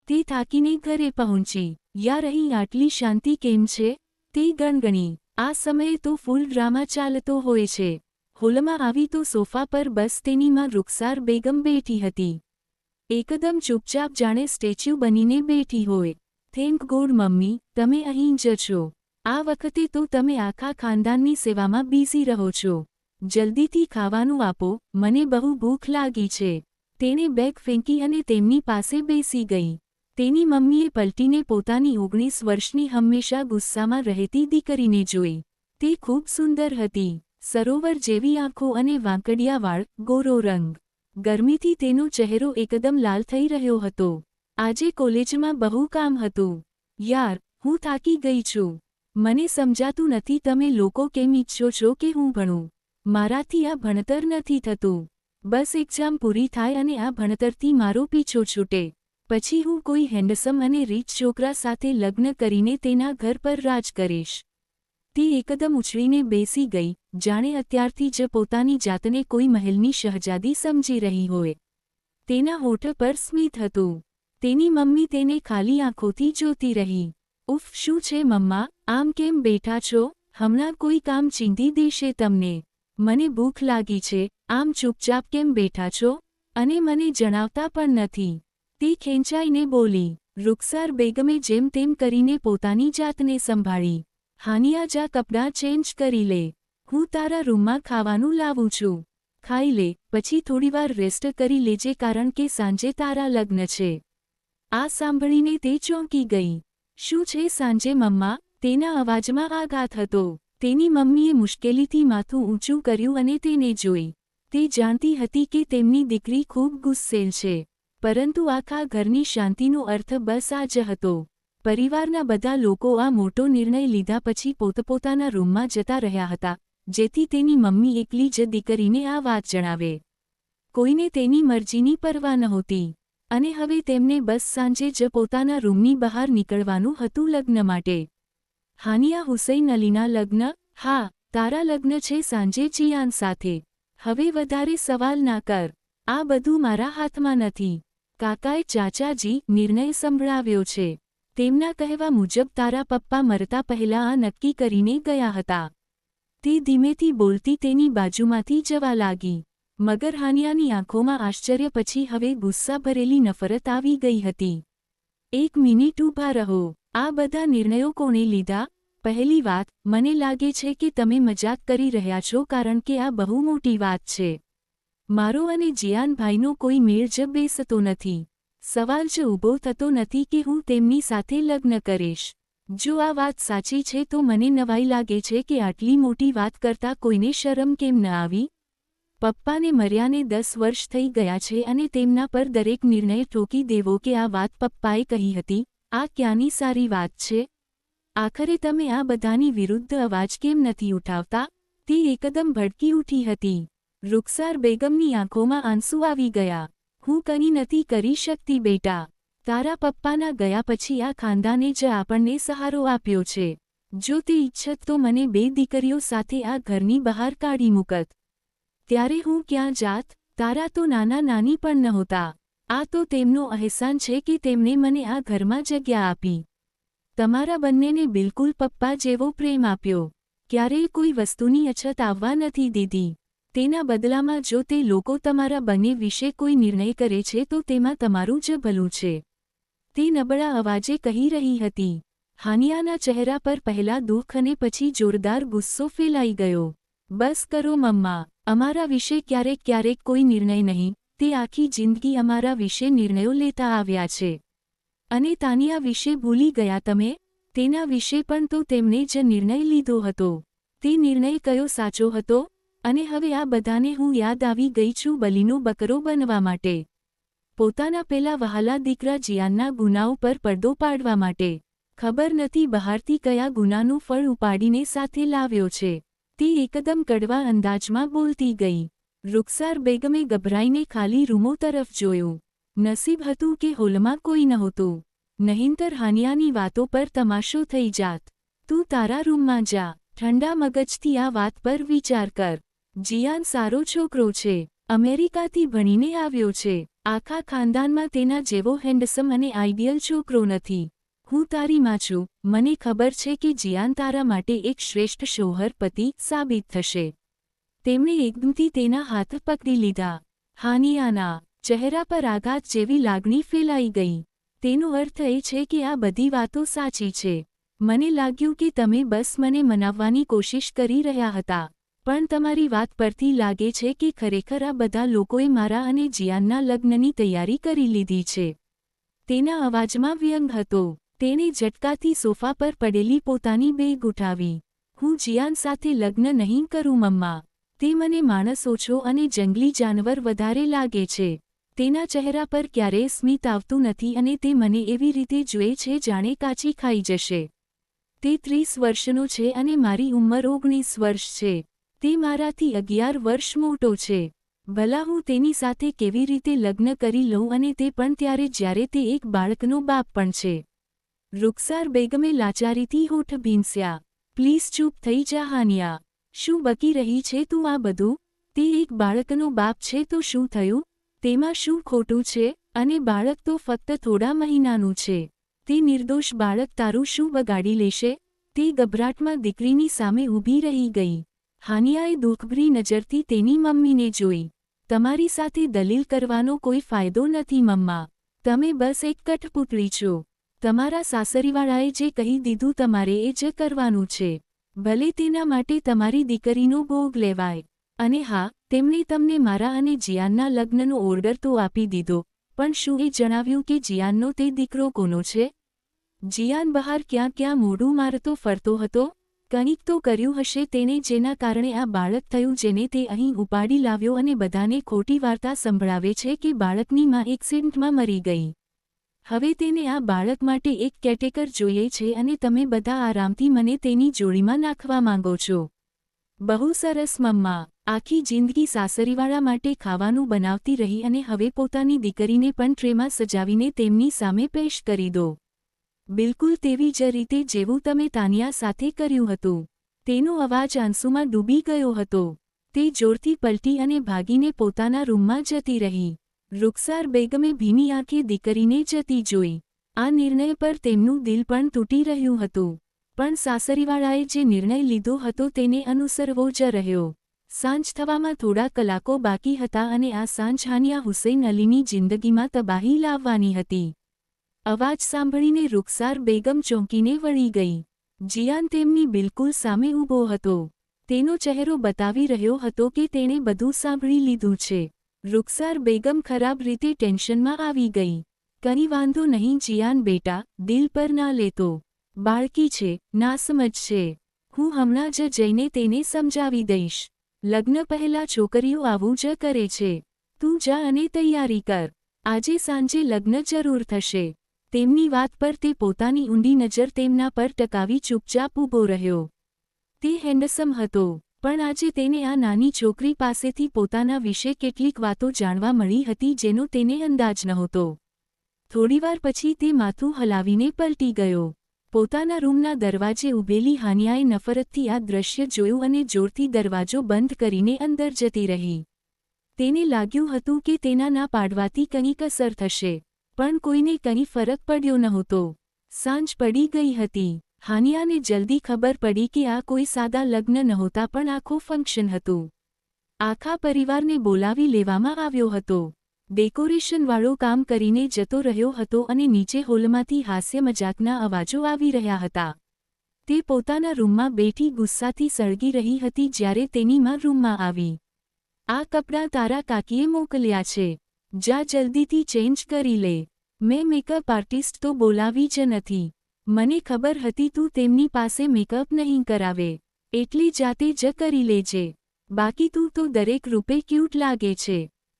તે થાકીને ઘરે પહોંચી. યાર અહીં આટલી શાંતિ કેમ છે? તે ગણગણી. આ સમયે તો ફૂલ ડ્રામા ચાલતો હોય છે. હોલમાં આવી તો સોફા પર બસ તેની માં રૂખસાર બેગમ બેઠી હતી. એકદમ ચૂપચાપ જાણે સ્ટેચ્યુ બનીને બેઠી હોય. થેન્ક ગોડ મમ્મી, તમે અહીં જ છો. આ વખતે તો તમે આખા ખાનદાનની સેવામાં બિઝી રહો છો. જલ્દીથી ખાવાનું આપો, મને બહુ ભૂખ લાગી છે. તેણે બેગ ફેંકી અને તેમની પાસે બેસી ગઈ. તેની મમ્મીએ પલટીને પોતાની 19 વર્ષની હંમેશા ગુસ્સામાં રહેતી દીકરીને જોઈ. તે ખૂબ સુંદર હતી. સરોવર જેવી આંખો અને વાંકડિયા વાળ, ગોરો રંગ. ગરમીથી તેનો ચહેરો એકદમ લાલ થઈ રહ્યો હતો. આજે કોલેજમાં બહુ કામ હતું. યાર, હું થાકી ગઈ છું. મને સમજાતું નથી તમે લોકો કેમ ઈચ્છો છો કે હું ભણું. મારાથી આ ભણતર નથી થતું. બસ એક્ઝામ પૂરી થાય અને આ ભણતરથી મારો પીછો છૂટે. પછી હું કોઈ હેન્ડસમ અને રીચ છોકરા સાથે લગ્ન કરીને તેના ઘર પર રાજ કરીશ. તે એકદમ ઉછળીને બેસી ગઈ, જાણે અત્યારથી જ પોતાની જાતને કોઈ મહેલની શહજાદી સમજી રહી હોય. તેના હોઠ પર સ્મિત હતું. તેની મમ્મી તેને ખાલી આંખોથી જોતી રહી. ઉફ, શું છે મમ્મા, આમ કેમ બેઠા છો? હમણાં કોઈ કામ ચીંધી દેશે તમને. મને ભૂખ લાગી છે, આમ ચૂપચાપ કેમ બેઠા છો? અને મને જણાવતા પણ નથી. તે ખેંચાઈને બોલી. રૂખસાર બેગમે જેમ તેમ કરીને પોતાની જાતને સંભાળી. હાનિયા, જા કપડાં ચેન્જ કરી લે. હું તારા રૂમમાં ખાવાનું લાવું છું. ખાઈ લે, પછી થોડીવાર રેસ્ટ કરી લેજે કારણ કે સાંજે તારા લગ્ન છે. આ સાંભળીને તે ચોંકી ગઈ. શું છે સાંજે મમ્મા? તેના અવાજમાં આઘાત હતો. તેની મમ્મીએ મુશ્કેલીથી માથું ઊંચું કર્યું અને તેને જોઈ. તે જાણતી હતી કે તેમની દીકરી ખૂબ ગુસ્સેલ છે. પરંતુ આખા ઘરની શાંતિનો અર્થ બસ આ જ હતો. પરિવારના બધા લોકો આ મોટો નિર્ણય લીધા પછી પોતપોતાના રૂમમાં જતા રહ્યા હતા, જેથી તેની મમ્મી એકલી જ દીકરીને આ વાત જણાવે. કોઈને તેની મરજીની પરવા નહોતી. અને હવે તેમને બસ સાંજે જ પોતાના રૂમની બહાર નીકળવાનું હતું લગ્ન માટે. હાનિયા હુસૈન અલીના લગ્ન? હા, તારા લગ્ન છે સાંજે જીયાન સાથે. હવે વધારે સવાલ ના કર. આ બધું મારા હાથમાં નથી. કાકાએ ચાચાજી નિર્ણય સંભળાવ્યો છે. તેમના કહેવા મુજબ તારા પપ્પા મરતા પહેલા આ નક્કી કરીને ગયા હતા. તે ધીમેથી બોલતી તેની બાજુમાંથી જવા લાગી. મગર હાનિયાની આંખોમાં આશ્ચર્ય પછી હવે ગુસ્સા ભરેલી નફરત આવી ગઈ હતી. એક મિનિટ ઊભા રહો. આ બધા નિર્ણયો કોણે લીધા? પહેલી વાત, મને લાગે છે કે તમે મજાક કરી રહ્યા છો કારણ કે આ બહુ મોટી વાત છે. મારો અને જીયાનભાઈનો કોઈ મેળ જ બેસતો નથી. સવાલ જ ઊભો થતો નથી કે હું તેમની સાથે લગ્ન કરીશ. જો આ વાત સાચી છે તો મને નવાઈ લાગે છે કે આટલી મોટી વાત કરતા કોઈને શરમ કેમ ન આવી? પપ્પાને મર્યાને 10 વર્ષ થઈ ગયા છે અને તેમના પર દરેક નિર્ણય ઠોકી દેવો કે આ વાત પપ્પાએ કહી હતી, આ ક્યાંની સારી વાત છે? આખરે તમે આ બધાની વિરુદ્ધ અવાજ કેમ નથી ઉઠાવતા? તે એકદમ ભડકી ઉઠી હતી. રૂખસાર બેગમની આંખોમાં આંસુ આવી ગયા. હું કંઈ નથી કરી શકતી બેટા. તારા પપ્પાના ગયા પછી આ ખાનદાને જ આપણને સહારો આપ્યો છે. જો તે ઈચ્છત તો મને 2 દીકરીઓ સાથે આ ઘરની બહાર કાઢી મૂકત. ત્યારે હું ક્યાં જાત? તારા તો નાના નાની પણ નહોતા. આ તો તેમનો અહેસાન છે કે તેમણે મને આ ઘરમાં જગ્યા આપી. તમારા બંનેને બિલકુલ પપ્પા જેવો પ્રેમ આપ્યો. ક્યારેય કોઈ વસ્તુની અછત આવવા નથી દીધી. તેના બદલામાં જો તે લોકો તમારા બંને વિશે કોઈ નિર્ણય કરે છે તો તેમાં તમારું જ ભલું છે. તે નબળા અવાજે કહી રહી હતી. હાનિયાના ચહેરા પર પહેલા દુઃખ અને પછી જોરદાર ગુસ્સો ફેલાઈ ગયો. બસ કરો મમ્મા, અમારા વિશે ક્યારેક ક્યારેક કોઈ નિર્ણય નહીં, તે આખી જિંદગી અમારા વિશે નિર્ણયો લેતા આવ્યા છે. અને તાનિયા વિશે ભૂલી ગયા તમે? તેના વિશે પણ તો તેમણે જ નિર્ણય લીધો હતો. તે નિર્ણય કયો સાચો હતો? અને હવે આ બધાને હું યાદ આવી ગઈ છું બલીનો બકરો બનવા માટે. પોતાના પેલા વહાલા દીકરા જીયાનના ગુનાઓ પર પડદો પાડવા માટે. ખબર નથી બહારથી કયા ગુનાનું ફળ ઉપાડીને સાથે લાવ્યો છે. તે એકદમ કડવા અંદાજમાં બોલતી ગઈ. રૂખસાર બેગમે ગભરાઈને ખાલી રૂમો તરફ જોયું. નસીબ હતું કે હોલમાં કોઈ નહોતું. નહીંતર હાનિયાની વાતો પર તમાશો થઈ જાત. તું તારા રૂમમાં જા. ઠંડા મગજથી આ વાત પર વિચાર કર. જીયાન સારો છોકરો છે. અમેરિકાથી ભણીને આવ્યો છે. આખા ખાનદાનમાં તેના જેવો હેન્ડસમ અને આઇડિયલ છોકરો નથી. હું તારી માં છું. મને ખબર છે કે જિયાન તારા માટે એક શ્રેષ્ઠ શૌહર પતિ સાબિત થશે. તેમણે એકદમથી તેના હાથ પકડી લીધા. હાનિયાના ચહેરા પર આઘાત જેવી લાગણી ફેલાઈ ગઈ. તેનો અર્થ એ છે કે આ બધી વાતો સાચી છે. મને લાગ્યું કે તમે બસ મને મનાવવાની કોશિશ કરી રહ્યા હતા, પણ તમારી વાત પરથી લાગે છે કે ખરેખર આ બધા લોકોએ મારા અને જિયાનના લગ્નની તૈયારી કરી લીધી છે. તેના અવાજમાં વ્યંગ હતો. તેણે ઝટકાથી સોફા પર પડેલી પોતાની બેગ ઉઠાવી. હું જિયાન સાથે લગ્ન નહીં કરું મમ્મા. તે મને માણસ ઓછો અને જંગલી જાનવર વધારે લાગે છે. તેના ચહેરા પર ક્યારેય સ્મિત આવતું નથી અને તે મને એવી રીતે જુએ છે જાણે કાચી ખાઈ જશે. તે 30 વર્ષનો છે અને મારી ઉંમર 19 વર્ષ છે. તે મારાથી 11 વર્ષ મોટો છે. ભલા હું તેની સાથે કેવી રીતે લગ્ન કરી લઉં, અને તે પણ ત્યારે જ્યારે તે એક બાળકનો બાપ પણ છે. રૂખસાર બેગમે લાચારીથી હોઠ ભીંસ્યા. પ્લીઝ ચૂપ થઈ જા હાનિયા. શું બકી રહી છે તું આ બધું? તે એક બાળકનો બાપ છે તો શું થયું? તેમાં શું ખોટું છે? અને બાળક તો ફક્ત થોડા મહિનાનું છે. તે નિર્દોષ બાળક તારું શું બગાડી લેશે? તે ગભરાટમાં દીકરીની સામે ઊભી રહી ગઈ. હાનિયાએ દુઃખભરી નજરથી તેની મમ્મીને જોઈ. તમારી સાથે દલીલ કરવાનો કોઈ ફાયદો નથી મમ્મા. તમે બસ એક કઠપૂતળી છો. તમારા સાસરીવાળાએ જે કહી દીધું તમારે એ જ કરવાનું છે. ભલે તેના માટે તમારી દીકરીનો ભોગ લેવાય. અને હા, તેમણે તમને મારા અને જિયાનના લગ્નનો ઓર્ડર તો આપી દીધો, પણ શું એ જણાવ્યું કે જિયાનનો તે દીકરો કોનો છે? જિયાન બહાર ક્યાં ક્યાં મોઢું મારતો ફરતો હતો. કંઈક તો કર્યું હશે તેણે જેના કારણે આ બાળક થયું, જેને તે અહીં ઉપાડી લાવ્યો અને બધાને ખોટી વાર્તા સંભળાવે છે કે બાળકની માં એક્સિડન્ટમાં મરી ગઈ. હવે તેને આ બાળક માટે એક કેટેકર જોઈએ છે અને તમે બધા આરામથી મને તેની જોડીમાં નાખવા માંગો છો. બહુ સરસ મમ્મા. આખી જિંદગી સાસરીવાળા માટે ખાવાનું બનાવતી રહી અને હવે પોતાની દીકરીને પણ ટ્રેમાં સજાવીને તેમની સામે પેશ કરી દો. બિલકુલ તેવી જ રીતે જેવું તમે તાનિયા સાથે કર્યું હતું. તેનો અવાજ આંસુમાં ડૂબી ગયો હતો. તે જોરથી પલટી અને ભાગીને પોતાના રૂમમાં જતી રહી. રૂખસાર બેગમે ભીની આંખે દીકરીને જતી જોઈ. આ નિર્ણય પર તેમનું દિલ પણ તૂટી રહ્યું હતું. પણ સાસરીવાળાએ જે નિર્ણય લીધો હતો તેને અનુસરવો જ રહ્યો. સાંજ થવામાં થોડા કલાકો બાકી હતા અને આ સાંજ હાનિયા હુસૈન અલીની જિંદગીમાં તબાહી લાવવાની હતી. અવાજ સાંભળીને રૂખસાર બેગમ ચોંકીને વળી ગઈ. જિયાન તેમની બિલકુલ સામે ઊભો હતો. તેનો ચહેરો બતાવી રહ્યો હતો કે તેણે બધું સાંભળી લીધું છે. રૂખસાર બેગમ ખરાબ રીતે ટેન્શનમાં આવી ગઈ. કંઈ વાંધો નહીં જિયાન બેટા, દિલ પર ના લેતો. બાળકી છે, નાસમજ છે. હું હમણાં જ જઈને તેને સમજાવી દઈશ. લગ્ન પહેલાં છોકરીઓ આવું જ કરે છે. તું જા અને તૈયારી કર. આજે સાંજે લગ્ન જરૂર થશે. તેમની વાત પર તે પોતાની ઊંડી નજર તેમના પર ટકાવી ચૂપચાપ ઊભો રહ્યો. તે હેન્ડસમ હતો, પણ આજે તેને આ નાની છોકરી પાસેથી પોતાના વિશે કેટલીક વાતો જાણવા મળી હતી જેનો તેને અંદાજ નહોતો. થોડીવાર પછી તે માથું હલાવીને પલટી ગયો. પોતાના રૂમના દરવાજે ઊભેલી હાનિયાએ નફરતથી આ દ્રશ્ય જોયું અને જોરથી દરવાજો બંધ કરીને અંદર જતી રહી. તેને લાગ્યું હતું કે તેના ના પાડવાથી કંઈક અસર થશે, પણ કોઈને કંઈ ફરક પડ્યો નહોતો. સાંજ પડી ગઈ હતી. હાનિયાને જલ્દી ખબર પડી કે આ કોઈ સાદા લગ્ન નહોતા પણ આખું ફંક્શન હતું. આખા પરિવારને બોલાવી લેવામાં આવ્યો હતો. ડેકોરેશનવાળો કામ કરીને જતો રહ્યો હતો અને નીચે હોલમાંથી હાસ્ય મજાકના અવાજો આવી રહ્યા હતા. તે પોતાના રૂમમાં બેઠી ગુસ્સાથી સળગી રહી હતી જ્યારે તેની માં રૂમમાં આવી. આ કપડાં તારા કાકીએ મોકલ્યા છે. જા જલ્દીથી ચેન્જ કરી લે. મેં મેકઅપ આર્ટિસ્ટ તો બોલાવી જ નથી. મને ખબર હતી તું તેમની પાસે મેકઅપ નહીં કરાવે, એટલે જાતે જ કરી લેજે. બાકી તું તો દરેક રૂપે ક્યૂટ લાગે છે.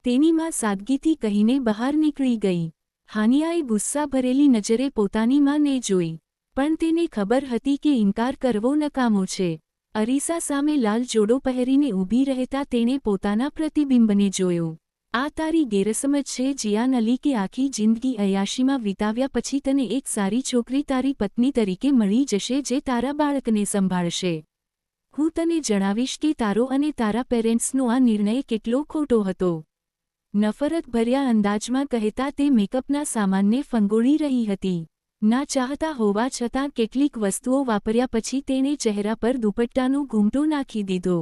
તેની માં સાદગીથી કહીને બહાર નીકળી ગઈ. હાનિયાએ ગુસ્સા ભરેલી નજરે પોતાની માને જોઈ, પણ તેને ખબર હતી કે ઇનકાર કરવો નકામો છે. અરીસા સામે લાલ જોડો પહેરીને ઊભી રહેતા તેણે પોતાના પ્રતિબિંબને જોયું. આ તારી ગેરસમજ છે જિયાન અલી કે આખી જિંદગી અયાશીમાં વિતાવ્યા પછી તને એક સારી છોકરી તારી પત્ની તરીકે મળી જશે જે તારા બાળકને સંભાળશે. હું તને જણાવીશ કે તારો અને તારા પેરેન્ટ્સનો આ નિર્ણય કેટલો ખોટો હતો. નફરત ભર્યા અંદાજમાં કહેતા તે મેકઅપના સામાનને ફંગોળી રહી હતી. ના ચાહતા હોવા છતાં કેટલીક વસ્તુઓ વાપર્યા પછી તેણે ચહેરા પર દુપટ્ટાનો ઘૂંટો નાખી દીધો.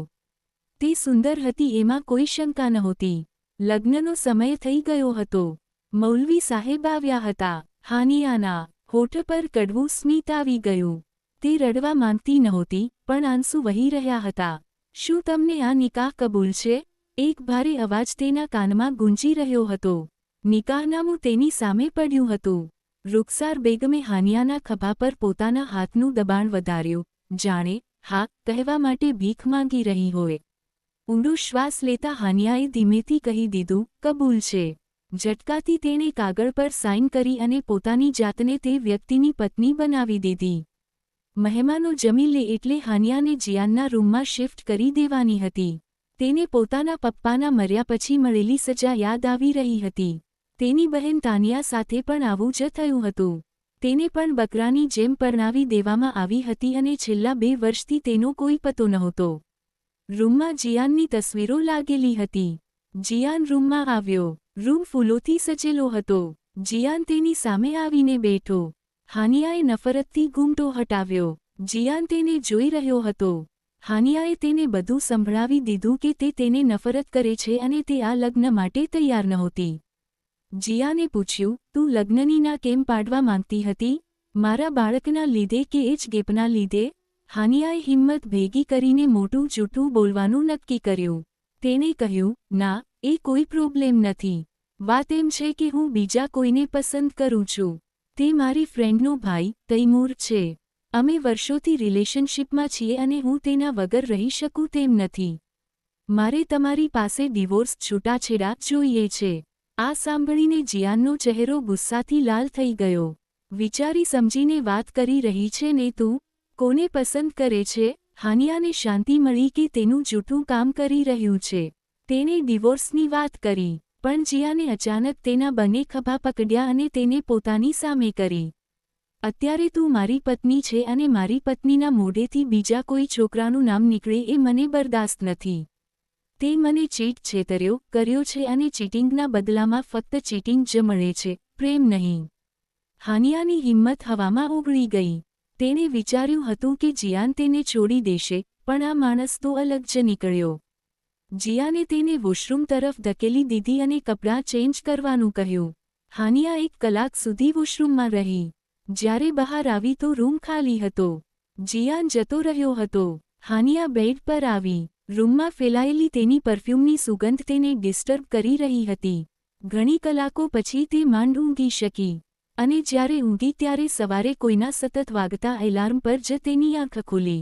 તે સુંદર હતી એમાં કોઈ શંકા નહોતી. લગ્નનો સમય થઈ ગયો હતો. મૌલવી સાહેબ આવ્યા હતા. હાનિયાના હોઠ પર કડવું સ્મિત આવી ગયું. તે રડવા માંગતી નહોતી પણ આંસુ વહી રહ્યા હતા. શું તમને આ નિકાહ કબૂલ છે? એક ભારે અવાજ તેના કાનમાં ગુંજી રહ્યો હતો. નિકાહનામું તેની સામે પડ્યું હતું. રૂખસાર બેગમે હાનિયાના ખભા પર પોતાના હાથનું દબાણ વધાર્યું, જાણે હા કહેવા માટે ભીખ માંગી રહી હોય. ઊંડો શ્વાસ લેતા હાનિયાએ ધીમેથી કહી દીધું, કબૂલ છે. ઝટકાથી તેણે કાગળ પર સાઇન કરી અને પોતાની જાતને તે વ્યક્તિની પત્ની બનાવી દીધી. મહેમાનો જમી લે એટલે હાનિયાને જિયાનના રૂમમાં શિફ્ટ કરી દેવાની હતી. તેને પોતાના પપ્પાના મર્યા પછી મળેલી સજા યાદ આવી રહી હતી. તેની બહેન તાનિયા સાથે પણ આવું જ થયું હતું. તેને પણ બકરાની જેમ પરણાવી દેવામાં આવી હતી અને છેલ્લા 2 વર્ષથી તેનો કોઈ પતો નહોતો. રૂમમાં જિયાનની તસવીરો લાગેલી હતી. જિયાન રૂમમાં આવ્યો. રૂમ ફૂલોથી સજેલો હતો. જિયાન તેની સામે આવીને બેઠો. હાનિયાએ નફરતથી ઘૂંટો હટાવ્યો. જિયાન તેને જોઈ રહ્યો હતો. હાનિયાએ તેને બધું સંભળાવી દીધું કે તે તેને નફરત કરે છે અને તે આ લગ્ન માટે તૈયાર નહોતી. જિયાને પૂછ્યું, તું લગ્નની ના કેમ પાડવા માંગતી હતી? મારા બાળકના લીધે કે એ જ ગેપના લીધે? હાનિયાએ હિંમત ભેગી કરીને મોટું જૂઠું બોલવાનું નક્કી કર્યું. તેણે કહ્યું, ના, એ કોઈ પ્રોબ્લેમ નથી. વાત એમ છે કે હું બીજા કોઈને પસંદ કરું છું. તે મારી ફ્રેન્ડનો ભાઈ, તૈમૂર છે. અમે વર્ષોથી રિલેશનશિપમાં છીએ અને હું તેના વગર રહી શકું તેમ નથી. મારે તમારી પાસે ડિવોર્સ છૂટાછેડા જોઈએ છે. આ સાંભળીને જિયાનનો ચહેરો ગુસ્સાથી લાલ થઈ ગયો. વિચારી સમજીને વાત કરી રહી છે ને તું? કોને પસંદ કરે છે? હાનિયાને શાંતિ મળી કે તેનું જૂઠું કામ કરી રહ્યું છે. તેણે ડિવોર્સની વાત કરી, પણ જિયાને અચાનક તેના બંને ખભા પકડ્યા અને તેને પોતાની સામે કરી. અત્યારે તું મારી પત્ની છે અને મારી પત્નીના મોઢેથી બીજા કોઈ છોકરાનું નામ નીકળે એ મને બરદાસ્ત નથી. તે મને ચીટ છેતર્યો કર્યો છે અને ચીટિંગના બદલામાં ફક્ત ચીટિંગ જ મળે છે, પ્રેમ નહીં. હાનિયાની હિંમત હવામાં ઓગળી ગઈ. તેણે વિચાર્યું હતું કે જિયાન તેને છોડી દેશે, પણ આ માણસ તો અલગ જ નીકળ્યો. જિયાને તેને વોશરૂમ તરફ ધકેલી દીધી અને કપડાં ચેન્જ કરવાનું કહ્યું. હાનિયા 1 કલાક સુધી વોશરૂમમાં રહી. જ્યારે બહાર આવી તો રૂમ ખાલી હતો. જિયાન જતો રહ્યો હતો. હાનિયા બેડ પર આવી. રૂમમાં ફેલાયેલી તેની પરફ્યુમની સુગંધ તેને ડિસ્ટર્બ કરી રહી હતી. ઘણી કલાકો પછી તે માંડ ઊંઘી શકી. અને જ્યારે ઊંઘી ત્યારે સવારે કોઈના સતત વાગતા એલાર્મ પર જ તેની આંખ ખુલી.